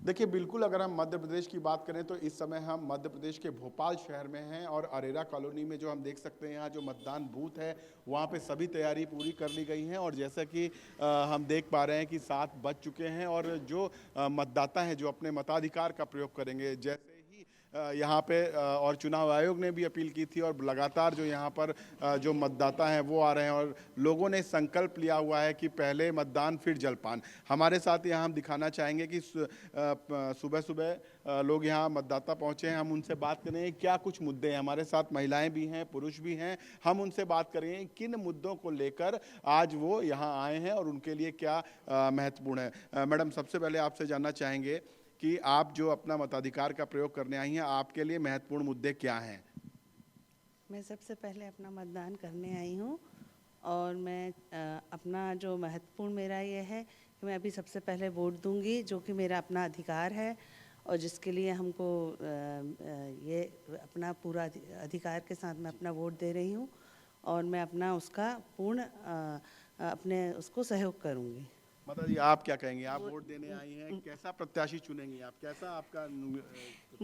देखिए बिल्कुल, अगर हम मध्य प्रदेश की बात करें तो इस समय हम मध्य प्रदेश के भोपाल शहर में हैं और अरेरा कॉलोनी में जो हम देख सकते हैं यहाँ जो मतदान बूथ है वहाँ पे सभी तैयारी पूरी कर ली गई हैं। और जैसा कि हम देख पा रहे हैं कि 7 बज चुके हैं और जो मतदाता हैं जो अपने मताधिकार का प्रयोग करेंगे, जैसे ही यहाँ पे और चुनाव आयोग ने भी अपील की थी और लगातार जो यहाँ पर जो मतदाता हैं वो आ रहे हैं और लोगों ने संकल्प लिया हुआ है कि पहले मतदान फिर जलपान। हमारे साथ यहाँ हम दिखाना चाहेंगे कि सुबह सुबह लोग यहाँ मतदाता पहुँचे हैं। हम उनसे बात करेंगे क्या कुछ मुद्दे हैं। हमारे साथ महिलाएं भी हैं, पुरुष भी हैं। हम उनसे बात करेंगे किन मुद्दों को लेकर आज वो यहाँ आए हैं और उनके लिए क्या महत्वपूर्ण है। मैडम, सबसे पहले आपसे जानना चाहेंगे कि आप जो अपना मताधिकार का प्रयोग करने आई हैं, आपके लिए महत्वपूर्ण मुद्दे क्या हैं? मैं सबसे पहले अपना मतदान करने आई हूँ और मैं अपना जो महत्वपूर्ण मेरा ये है कि मैं अभी सबसे पहले वोट दूंगी, जो कि मेरा अपना अधिकार है और जिसके लिए हमको ये अपना पूरा अधिकार के साथ मैं अपना वोट दे रही हूँ और मैं अपना उसका पूर्ण अपने उसको सहयोग करूँगी। माता जी, आप क्या कहेंगे? आप वोट देने आई हैं, कैसा प्रत्याशी चुनेंगी आप? कैसा आपका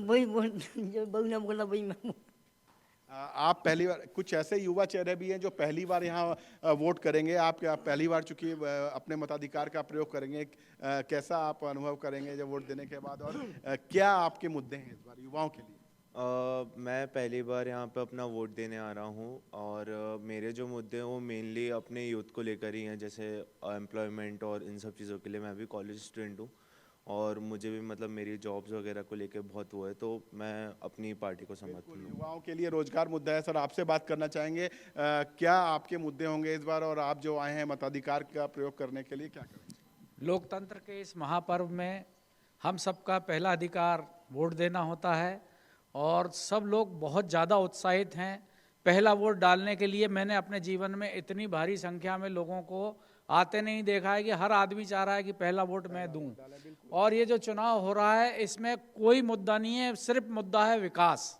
वही वोट जो बहू ने बोला वही मैं। आप पहली बार, कुछ ऐसे युवा चेहरे भी हैं जो पहली बार यहाँ वोट करेंगे। आप क्या पहली बार चूंकि अपने मताधिकार का प्रयोग करेंगे, कैसा आप अनुभव करेंगे जब वोट देने के बाद, और क्या आपके मुद्दे हैं इस बार युवाओं के लिए? मैं पहली बार यहाँ पे अपना वोट देने आ रहा हूँ और मेरे जो मुद्दे हैं वो मेनली अपने यूथ को लेकर ही हैं, जैसे एम्प्लॉयमेंट और इन सब चीज़ों के लिए। मैं भी कॉलेज स्टूडेंट हूँ और मुझे भी मतलब मेरी जॉब्स वगैरह को लेकर बहुत वो है, तो मैं अपनी पार्टी को समर्थन दूँ। युवाओं के लिए रोजगार मुद्दा है। सर, आपसे बात करना चाहेंगे क्या आपके मुद्दे होंगे इस बार, और आप जो आए हैं मताधिकार का प्रयोग करने के लिए क्या करेंगे? लोकतंत्र के इस महापर्व में हम सबका पहला अधिकार वोट देना होता है और सब लोग बहुत ज़्यादा उत्साहित हैं पहला वोट डालने के लिए। मैंने अपने जीवन में इतनी भारी संख्या में लोगों को आते नहीं देखा है कि हर आदमी चाह रहा है कि पहला वोट मैं दूं। और ये जो चुनाव हो रहा है इसमें कोई मुद्दा नहीं है, सिर्फ मुद्दा है विकास।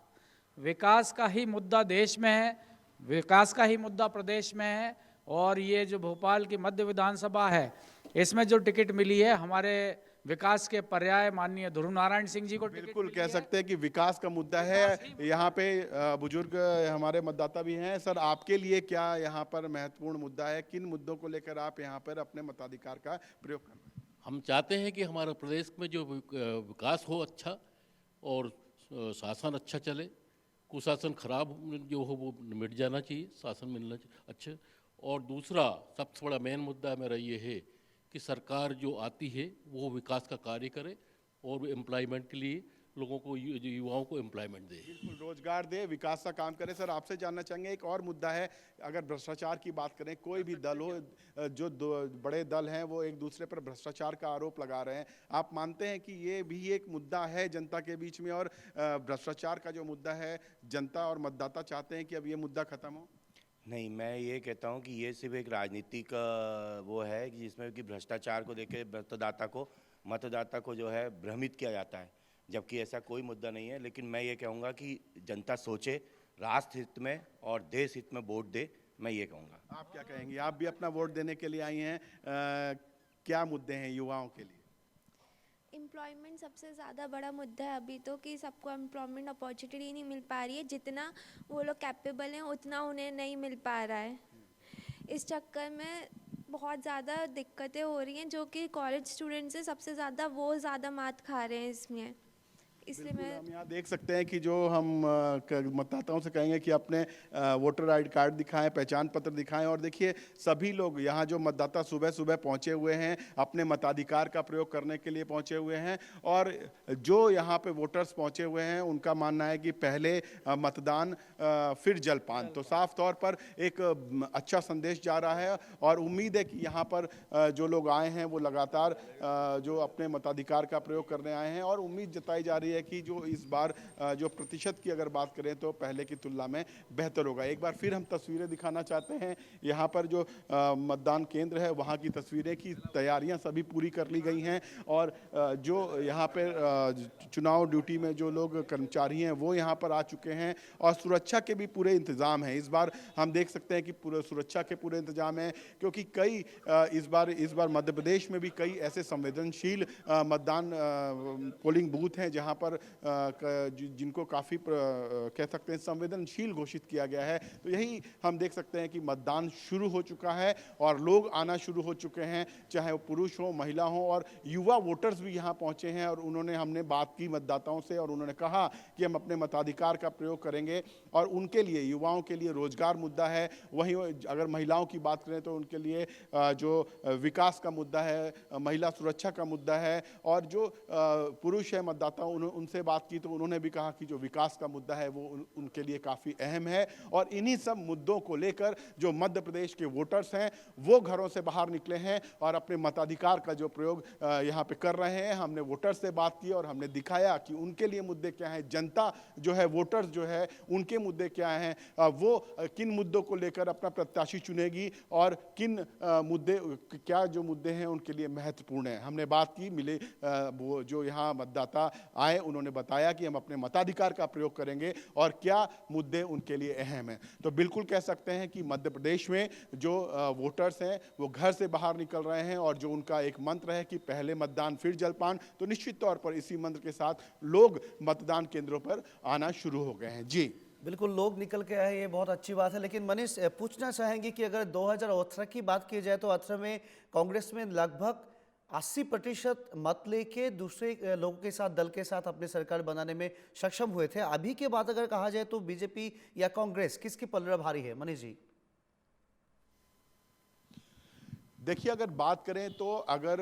विकास का ही मुद्दा देश में है, विकास का ही मुद्दा प्रदेश में है। और ये जो भोपाल की मध्य विधानसभा है इसमें जो टिकट मिली है हमारे विकास के पर्याय माननीय ध्रुव नारायण सिंह जी को बिल्कुल कह सकते हैं कि विकास का मुद्दा है। यहाँ पे बुजुर्ग हमारे मतदाता भी हैं। सर, आपके लिए क्या यहाँ पर महत्वपूर्ण मुद्दा है? किन मुद्दों को लेकर आप यहाँ पर अपने मताधिकार का प्रयोग कर रहे हैं? हम चाहते हैं कि हमारे प्रदेश में जो विकास हो अच्छा और शासन अच्छा चले। कुशासन खराब जो हो वो मिट जाना चाहिए, शासन मिलना चाहिए अच्छा। और दूसरा सबसे बड़ा मेन मुद्दा मेरा ये है कि सरकार जो आती है वो विकास का कार्य करे और एम्प्लॉयमेंट के लिए लोगों को, युवाओं को एम्प्लॉयमेंट दे, बिल्कुल रोजगार दे, विकास का काम करे। सर, आपसे जानना चाहेंगे एक और मुद्दा है, अगर भ्रष्टाचार की बात करें, कोई भी दल हो, जो बड़े दल हैं वो एक दूसरे पर भ्रष्टाचार का आरोप लगा रहे हैं। आप मानते हैं कि ये भी एक मुद्दा है जनता के बीच में, और भ्रष्टाचार का जो मुद्दा है जनता और मतदाता चाहते हैं कि अब ये मुद्दा खत्म हो? नहीं, मैं ये कहता हूँ कि ये सिर्फ एक राजनीतिक वो है कि जिसमें कि भ्रष्टाचार को देके मतदाता को जो है भ्रमित किया जाता है, जबकि ऐसा कोई मुद्दा नहीं है। लेकिन मैं ये कहूँगा कि जनता सोचे, राष्ट्र हित में और देश हित में वोट दे, मैं ये कहूँगा। आप क्या कहेंगे? आप भी अपना वोट देने के लिए आई हैं, क्या मुद्दे हैं युवाओं के लिए? एम्प्लॉयमेंट सबसे ज़्यादा बड़ा मुद्दा है अभी तो, कि सबको एम्प्लॉयमेंट अपॉर्चुनिटी नहीं मिल पा रही है। जितना वो लोग कैपेबल हैं उतना उन्हें नहीं मिल पा रहा है। इस चक्कर में बहुत ज़्यादा दिक्कतें हो रही हैं, जो कि कॉलेज स्टूडेंट्स से सबसे ज़्यादा वो ज़्यादा मात खा रहे हैं इसमें। इसलिए मैं हम यहाँ देख सकते हैं कि जो हम मतदाताओं से कहेंगे कि अपने वोटर आईडी कार्ड दिखाएं, पहचान पत्र दिखाएं। और देखिए सभी लोग यहाँ जो मतदाता सुबह सुबह पहुँचे हुए हैं, अपने मताधिकार का प्रयोग करने के लिए पहुँचे हुए हैं। और जो यहाँ पे वोटर्स पहुँचे हुए हैं उनका मानना है कि पहले मतदान फिर जलपान। तो साफ तौर पर एक अच्छा संदेश जा रहा है और उम्मीद है कि यहाँ पर जो लोग आए हैं वो लगातार जो अपने मताधिकार का प्रयोग करने आए हैं, और उम्मीद जताई जा रही है है कि जो इस बार जो प्रतिशत की अगर बात करें तो पहले की तुलना में बेहतर होगा। एक बार फिर हम तस्वीरें दिखाना चाहते हैं। यहाँ पर जो मतदान केंद्र है वहाँ की तस्वीरें की तैयारियाँ सभी पूरी कर ली गई हैं और जो यहाँ पर चुनाव ड्यूटी में जो लोग कर्मचारी हैं वो यहाँ पर आ चुके हैं और सुरक्षा के भी पूरे इंतज़ाम हैं। इस बार हम देख सकते हैं कि पूरे सुरक्षा के पूरे इंतजाम हैं क्योंकि कई इस बार मध्य प्रदेश में भी कई ऐसे संवेदनशील मतदान पोलिंग बूथ हैं जहां पर जिनको काफ़ी कह सकते हैं संवेदनशील घोषित किया गया है। तो यही हम देख सकते हैं कि मतदान शुरू हो चुका है और लोग आना शुरू हो चुके हैं, चाहे वो पुरुष हो महिला हो और युवा वोटर्स भी यहाँ पहुँचे हैं और हमने बात की मतदाताओं से और उन्होंने कहा कि हम अपने मताधिकार का प्रयोग करेंगे और उनके लिए युवाओं के लिए रोजगार मुद्दा है। वहीं अगर महिलाओं की बात करें तो उनके लिए जो विकास का मुद्दा है, महिला सुरक्षा का मुद्दा है और जो पुरुष है मतदाता उनसे बात की तो उन्होंने भी कहा कि जो विकास का मुद्दा है वो उनके लिए काफ़ी अहम है। और इन्हीं सब मुद्दों को लेकर जो मध्य प्रदेश के वोटर्स हैं वो घरों से बाहर निकले हैं और अपने मताधिकार का जो प्रयोग यहाँ पे कर रहे हैं। हमने वोटर्स से बात की और हमने दिखाया कि उनके लिए मुद्दे क्या हैं, जनता जो है वोटर्स जो है उनके मुद्दे क्या हैं, वो किन मुद्दों को लेकर अपना प्रत्याशी चुनेगी और किन मुद्दे क्या जो मुद्दे हैं उनके लिए महत्वपूर्ण है। हमने बात की, मिले वो जो यहाँ मतदाता आए उन्होंने बताया कि हम अपने मताधिकार का प्रयोग करेंगे और क्या मुद्दे उनके लिए अहम हैं। तो बिल्कुल कह सकते हैं कि मध्य प्रदेश में जो वोटर्स हैं वो घर से बाहर निकल रहे हैं और जो उनका एक मंत्र है कि पहले मतदान फिर जलपान, तो निश्चित तौर पर इसी मंत्र के साथ लोग मतदान केंद्रों पर आना शुरू हो गए हैं। जी बिल्कुल, लोग निकल के आए, ये बहुत अच्छी बात है। लेकिन मनीष, पूछना चाहेंगे कि अगर 2018 की बात की जाए तो 18 में कांग्रेस में लगभग 80% मत लेके दूसरे लोगों के साथ, दल के साथ अपनी सरकार बनाने में सक्षम हुए थे। अभी के बात अगर कहा जाए तो बीजेपी या कांग्रेस किसकी पलड़ा भारी है? मनीष जी। देखिए, अगर बात करें तो अगर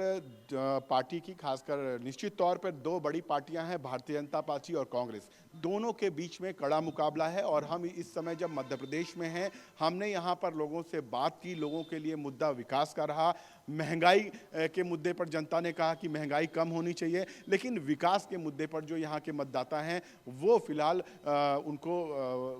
पार्टी की खासकर निश्चित तौर पर दो बड़ी पार्टियां हैं, भारतीय जनता पार्टी और कांग्रेस, दोनों के बीच में कड़ा मुकाबला है। और हम इस समय जब मध्य प्रदेश में हैं, हमने यहाँ पर लोगों से बात की, लोगों के लिए मुद्दा विकास का रहा। महंगाई के मुद्दे पर जनता ने कहा कि महंगाई कम होनी चाहिए, लेकिन विकास के मुद्दे पर जो यहाँ के मतदाता हैं वो फिलहाल उनको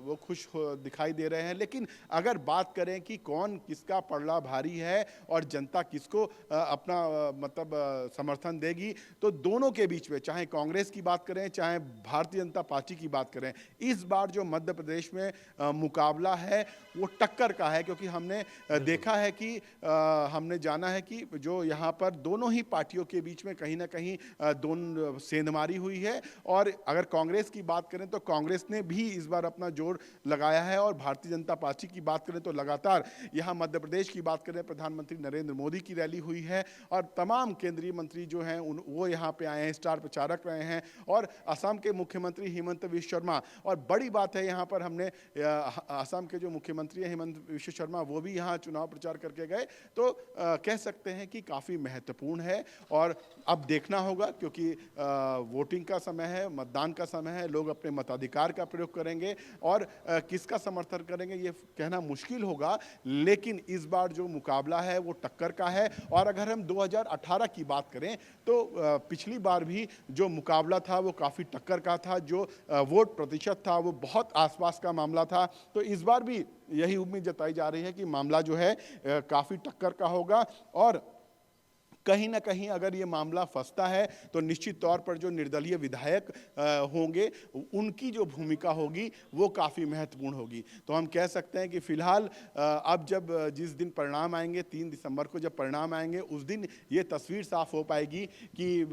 वो खुश दिखाई दे रहे हैं। लेकिन अगर बात करें कि कौन किसका पलड़ा भारी है और जनता किसको अपना मतलब समर्थन देगी, तो दोनों के बीच में, चाहे कांग्रेस की बात करें चाहे भारतीय जनता पार्टी की बात करें, इस बार जो मध्य प्रदेश में मुकाबला है वो टक्कर का है। क्योंकि हमने देखा है कि हमने जाना है कि जो यहाँ पर दोनों ही पार्टियों के बीच में कहीं ना कहीं दोनों सेंधमारी हुई है। और अगर कांग्रेस की बात करें तो कांग्रेस ने भी इस बार अपना जोर लगाया है और भारतीय जनता पार्टी की बात करें तो लगातार यहाँ मध्य प्रदेश की बात करें, प्रधानमंत्री नरेंद्र मोदी की रैली हुई है और तमाम केंद्रीय मंत्री जो हैं वो यहाँ पे आए हैं, स्टार प्रचारक रहे हैं। और असम के मुख्यमंत्री हेमंत विश्व शर्मा, और बड़ी बात है यहाँ पर हमने असम के जो मुख्यमंत्री हैं हेमंत विश्व शर्मा, वो भी यहाँ चुनाव प्रचार करके गए। तो कह सकते हैं कि काफ़ी महत्वपूर्ण है और अब देखना होगा, क्योंकि वोटिंग का समय है, मतदान का समय है, लोग अपने मताधिकार का प्रयोग करेंगे और किसका समर्थन करेंगे ये कहना मुश्किल होगा। लेकिन इस बार जो मुकाबला है वो टक्कर का है। और अगर हम 2018 की बात करें तो पिछली बार भी जो मुकाबला था वो काफ़ी टक्कर का था, जो वोट प्रतिशत था वो बहुत आसपास का मामला था। तो इस बार भी यही उम्मीद जताई जा रही है कि मामला जो है काफ़ी टक्कर का होगा और कहीं ना कहीं अगर ये मामला फंसता है तो निश्चित तौर पर जो निर्दलीय विधायक होंगे उनकी जो भूमिका होगी वो काफ़ी महत्वपूर्ण होगी। तो हम कह सकते हैं कि फिलहाल अब जब जिस दिन परिणाम आएंगे, 3 दिसंबर को जब परिणाम आएंगे, उस दिन ये तस्वीर साफ हो पाएगी कि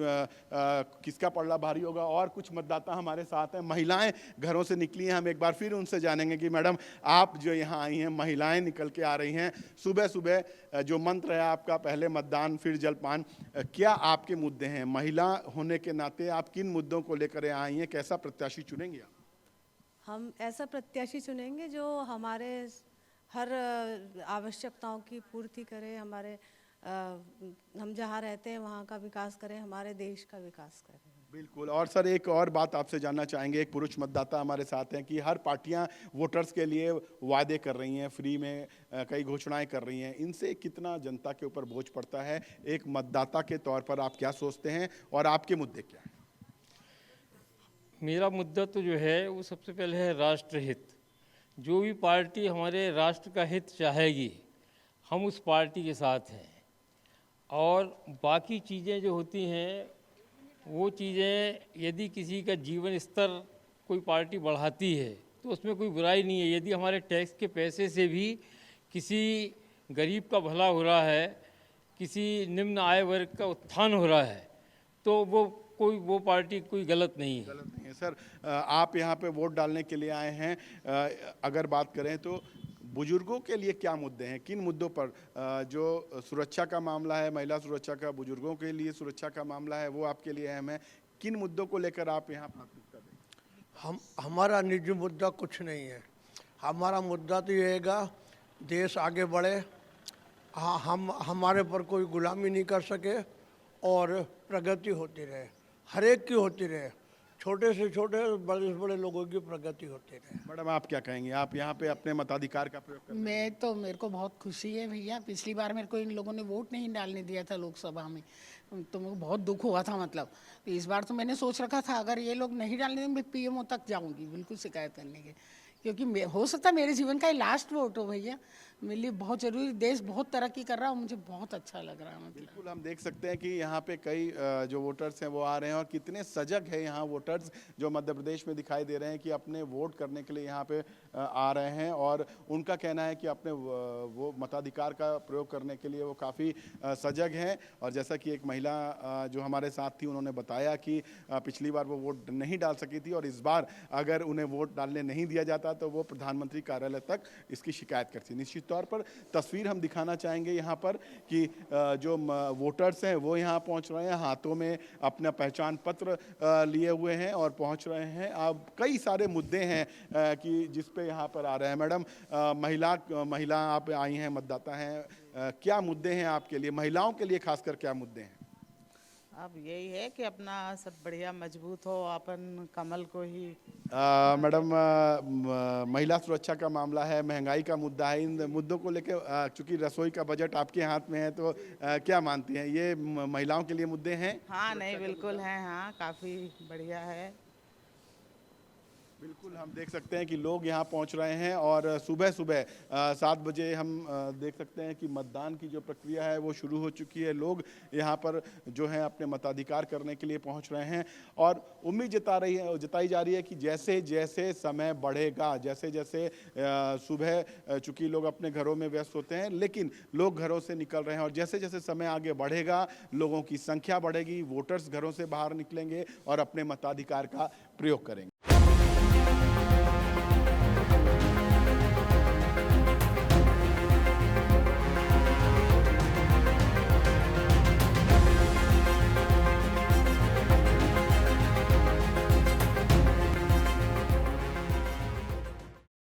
किसका पलड़ा भारी होगा। और कुछ मतदाता हमारे साथ हैं, महिलाएं घरों से निकली हैं, हम एक बार फिर उनसे जानेंगे कि मैडम आप जो यहाँ आई हैं, महिलाएँ निकल के आ रही हैं, सुबह सुबह जो मंत्र है आपका पहले मतदान फिर जलपान, क्या आपके मुद्दे हैं? महिला होने के नाते आप किन मुद्दों को लेकर आई हैं? कैसा प्रत्याशी चुनेंगे आप? हम ऐसा प्रत्याशी चुनेंगे जो हमारे हर आवश्यकताओं की पूर्ति करे, हमारे हम जहाँ रहते हैं वहाँ का विकास करें, हमारे देश का विकास करें। बिल्कुल। और सर एक और बात आपसे जानना चाहेंगे, एक पुरुष मतदाता हमारे साथ हैं कि हर पार्टियां वोटर्स के लिए वादे कर रही हैं, फ्री में कई घोषणाएं कर रही हैं, इनसे कितना जनता के ऊपर बोझ पड़ता है? एक मतदाता के तौर पर आप क्या सोचते हैं और आपके मुद्दे क्या हैं? मेरा मुद्दा तो जो है वो सबसे पहले है राष्ट्रहित। जो भी पार्टी हमारे राष्ट्र का हित चाहेगी हम उस पार्टी के साथ हैं, और बाकी चीज़ें जो होती हैं वो चीज़ें यदि किसी का जीवन स्तर कोई पार्टी बढ़ाती है तो उसमें कोई बुराई नहीं है। यदि हमारे टैक्स के पैसे से भी किसी गरीब का भला हो रहा है, किसी निम्न आय वर्ग का उत्थान हो रहा है, तो वो पार्टी कोई गलत नहीं है। गलत नहीं है सर। आप यहाँ पे वोट डालने के लिए आए हैं। अगर बात करें तो बुजुर्गों के लिए क्या मुद्दे हैं, किन मुद्दों पर जो सुरक्षा का मामला है, महिला सुरक्षा का, बुजुर्गों के लिए सुरक्षा का मामला है, वो आपके लिए अहम है। किन मुद्दों को लेकर आप यहाँ प्राथमिकता दें? हमारा निजी मुद्दा कुछ नहीं है। हमारा मुद्दा तो ये हैगा देश आगे बढ़े, हम हमारे पर कोई गुलामी नहीं कर सके और प्रगति होती रहे, हर एक की होती रहे, छोटे से छोटे बड़े से बड़े लोगों की प्रगति होती रहे। मैडम आप क्या कहेंगे, आप यहाँ पे अपने मताधिकार का प्रयोग कर रहे हैं? मेरे को बहुत खुशी है भैया। पिछली बार मेरे को इन लोगों ने वोट नहीं डालने दिया था लोकसभा में, तो मेरे को बहुत दुख हुआ था। मतलब तो इस बार तो मैंने सोच रखा था अगर ये लोग नहीं डालने देंगे मैं पीएमओ तक जाऊंगी बिल्कुल शिकायत करने के, क्योंकि हो सकता है मेरे जीवन का ये लास्ट वोट हो भैया। मेरे लिए बहुत जरूरी, देश बहुत तरक्की कर रहा है और मुझे बहुत अच्छा लग रहा है। मतलब बिल्कुल हम देख सकते हैं कि यहाँ पे कई जो वोटर्स हैं वो आ रहे हैं और कितने सजग हैं यहाँ वोटर्स जो मध्य प्रदेश में दिखाई दे रहे हैं कि अपने वोट करने के लिए यहाँ पे आ रहे हैं, और उनका कहना है कि अपने वो मताधिकार का प्रयोग करने के लिए वो काफ़ी सजग हैं। और जैसा कि एक महिला जो हमारे साथ थी उन्होंने बताया कि पिछली बार वो वोट नहीं डाल सकी थी और इस बार अगर उन्हें वोट डालने नहीं दिया जाता तो वो प्रधानमंत्री कार्यालय तक इसकी शिकायत करती। निश्चित तौर पर तस्वीर हम दिखाना चाहेंगे यहाँ पर कि जो वोटर्स हैं वो यहाँ पहुँच रहे हैं, हाथों में अपना पहचान पत्र लिए हुए हैं और पहुँच रहे हैं। अब कई सारे मुद्दे हैं कि जिस पे यहाँ पर आ रहे हैं। मैडम महिला आप आई हैं, मतदाता हैं, क्या मुद्दे हैं आपके लिए, महिलाओं के लिए खासकर क्या मुद्दे हैं? अब यही है कि अपना सब बढ़िया मजबूत हो, अपन कमल को ही। मैडम महिला सुरक्षा का मामला है, महंगाई का मुद्दा है, इन मुद्दों को लेकर चूंकि रसोई का बजट आपके हाथ में है तो क्या मानती हैं, ये महिलाओं के लिए मुद्दे हैं? हाँ नहीं बिल्कुल हैं, हाँ काफ़ी बढ़िया है। बिल्कुल हम देख सकते हैं कि लोग यहाँ पहुँच रहे हैं और सुबह सुबह 7 बजे हम देख सकते हैं कि मतदान की जो प्रक्रिया है वो शुरू हो चुकी है। लोग यहाँ पर जो है अपने मताधिकार करने के लिए पहुँच रहे हैं और उम्मीद जताई जा रही है कि जैसे जैसे समय बढ़ेगा, जैसे जैसे सुबह चूँकि लोग अपने घरों में व्यस्त होते हैं लेकिन लोग घरों से निकल रहे हैं और जैसे जैसे समय आगे बढ़ेगा लोगों की संख्या बढ़ेगी, वोटर्स घरों से बाहर निकलेंगे और अपने मताधिकार का प्रयोग करेंगे।